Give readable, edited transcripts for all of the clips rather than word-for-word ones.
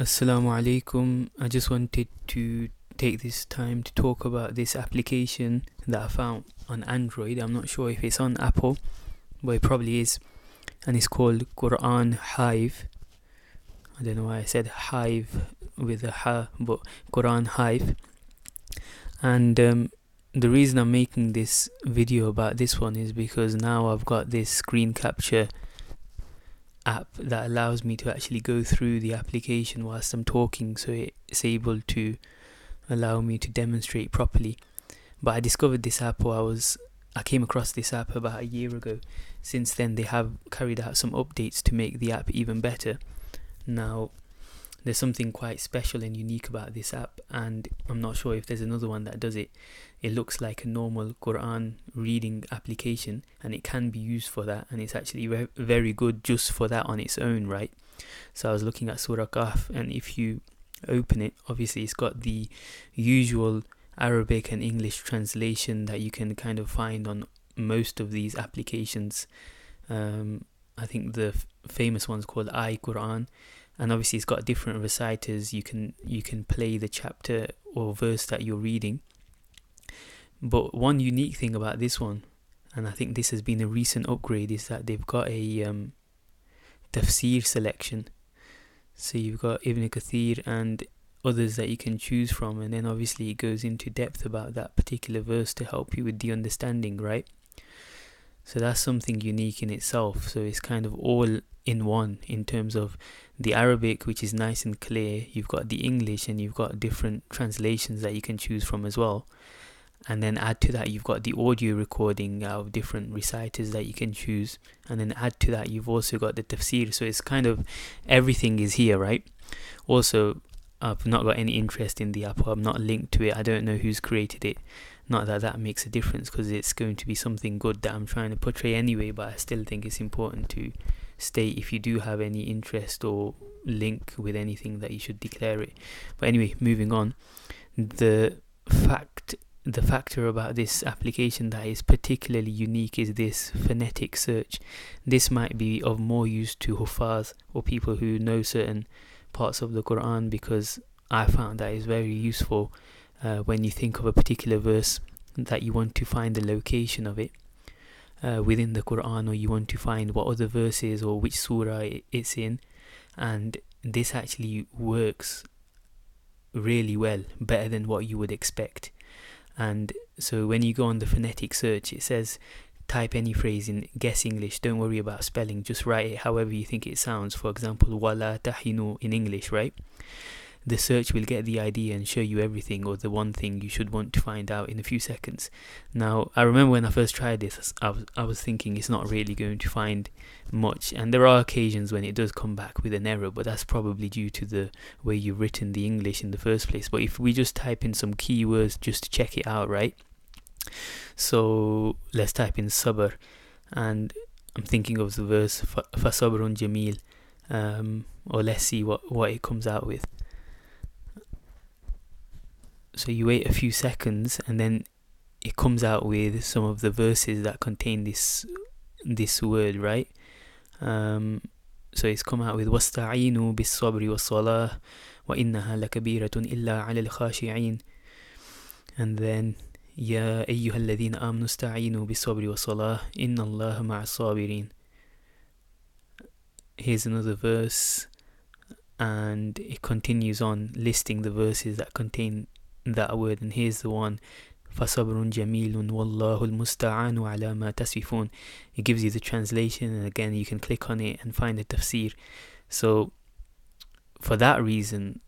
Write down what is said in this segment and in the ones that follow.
Assalamu alaikum. I just wanted to take this time to talk about this application that I found on Android. I'm not sure if it's on Apple, but it probably is. And it's called Qur'an Hive. I don't know why I said Hive with a ha, but Qur'an Hive. And the reason I'm making this video about this one is because now I've got this screen capture app that allows me to actually go through the application whilst I'm talking, so it's able to allow me to demonstrate properly. But I discovered this app, or I came across this app about a year ago. Since then they have carried out some updates to make the app even better. Now there's something quite special and unique about this app, and I'm not sure if there's another one that does it. It looks like a normal Quran reading application, and it can be used for that, and it's actually very good just for that on its own, right? So I was looking at Surah Kahf, and if you open it, obviously it's got the usual Arabic and English translation that you can kind of find on most of these applications. I think the famous one's called iQuran, and obviously it's got different reciters. You can play the chapter or verse that you're reading. But one unique thing about this one, and I think this has been a recent upgrade, is that they've got a tafsir selection. So you've got Ibn Kathir and others that you can choose from, and then obviously it goes into depth about that particular verse to help you with the understanding, right? So that's something unique in itself. So it's kind of all in one in terms of the Arabic, which is nice and clear. You've got the English, and you've got different translations that you can choose from as well. And then add to that, you've got the audio recording of different reciters that you can choose. And then add to that, you've also got the tafsir. So it's kind of everything is here, right? Also, I've not got any interest in the app. I'm not linked to it. I don't know who's created it. Not that that makes a difference, because it's going to be something good that I'm trying to portray anyway. But I still think it's important to state, if you do have any interest or link with anything, that you should declare it. But anyway, moving on. The factor about this application that is particularly unique is this phonetic search. This might be of more use to huffadh, or people who know certain parts of the Quran, because I found that is very useful when you think of a particular verse that you want to find the location of it within the Quran, or you want to find what other verses or which surah it's in. And this actually works really well, better than what you would expect. And so when you go on the phonetic search, it says type any phrase in guess English, don't worry about spelling, just write it however you think it sounds. For example, walaa, tahinu in English, right? The search will get the idea and show you everything, or the one thing you should want to find out, in a few seconds. Now, I remember when I first tried this, I was thinking it's not really going to find much, and there are occasions when it does come back with an error, but that's probably due to the way you've written the English in the first place. But if we just type in some keywords just to check it out, right? So let's type in sabr, and I'm thinking of the verse fasabrun jameel, or let's see what it comes out with. So you wait a few seconds, and then it comes out with some of the verses that contain this word, right? So it's come out with wasta'inu bis sabri was salah wa innaha lakabiratun illa 'ala al-khashi'in, and then ya ayyuhalladhina amanu ista'inu bis sabri was salah inna allaha ma'as sabirin. Here's another verse, and it continues on listing the verses that contain that word. And here's the one, fasabrun jamilun wallahu almusta'anu ala ma tasifun. It gives you the translation, and again you can click on it and find the tafsir. So for that reason,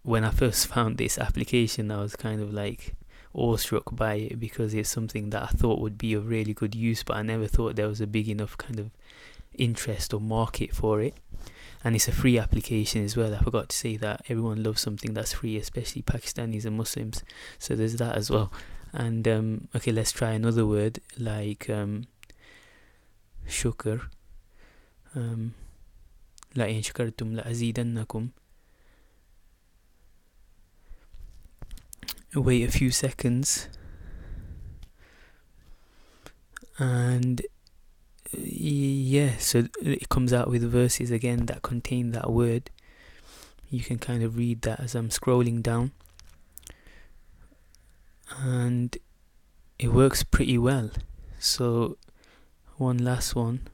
when I first found this application, I was kind of like awestruck by it, because it's something that I thought would be of really good use, but I never thought there was a big enough kind of interest or market for it. And it's a free application as well. I forgot to say that everyone loves something that's free, especially Pakistanis and Muslims. So there's that as well. And okay, let's try another word like shukr. لَإِن شَكَرْتُمْ لَأَزِيدَنَّكُمْ. Wait a few seconds, and yeah, so it comes out with verses again that contain that word. You can kind of read that as I'm scrolling down, and it works pretty well. So one last one.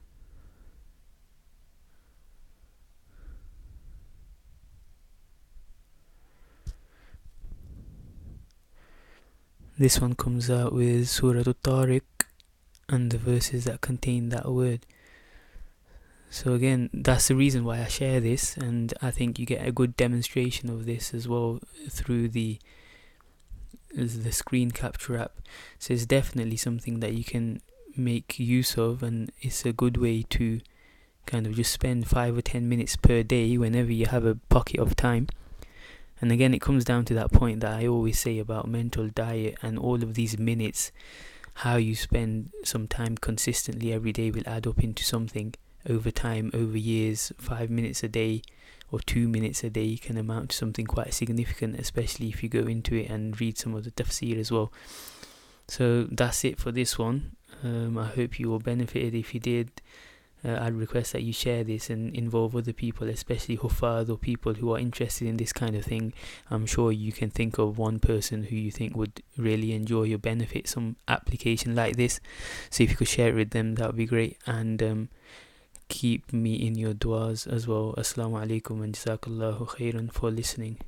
This one comes out with Surah Al-Tariq and the verses that contain that word. So again, that's the reason why I share this, and I think you get a good demonstration of this as well through the screen capture app. So it's definitely something that you can make use of, and it's a good way to kind of just spend 5 or 10 minutes per day whenever you have a pocket of time. And again, it comes down to that point that I always say about mental diet, and all of these minutes, how you spend some time consistently every day will add up into something over time, over years. 5 minutes a day or 2 minutes a day can amount to something quite significant, especially if you go into it and read some of the tafsir as well. So that's it for this one. I hope you all benefited. If you did, I'd request that you share this and involve other people, especially huffadh or people who are interested in this kind of thing. I'm sure you can think of one person who you think would really enjoy or benefit some application like this. So if you could share it with them, that would be great. And keep me in your du'as as well. Assalamu alaikum and jazakallahu khairan for listening.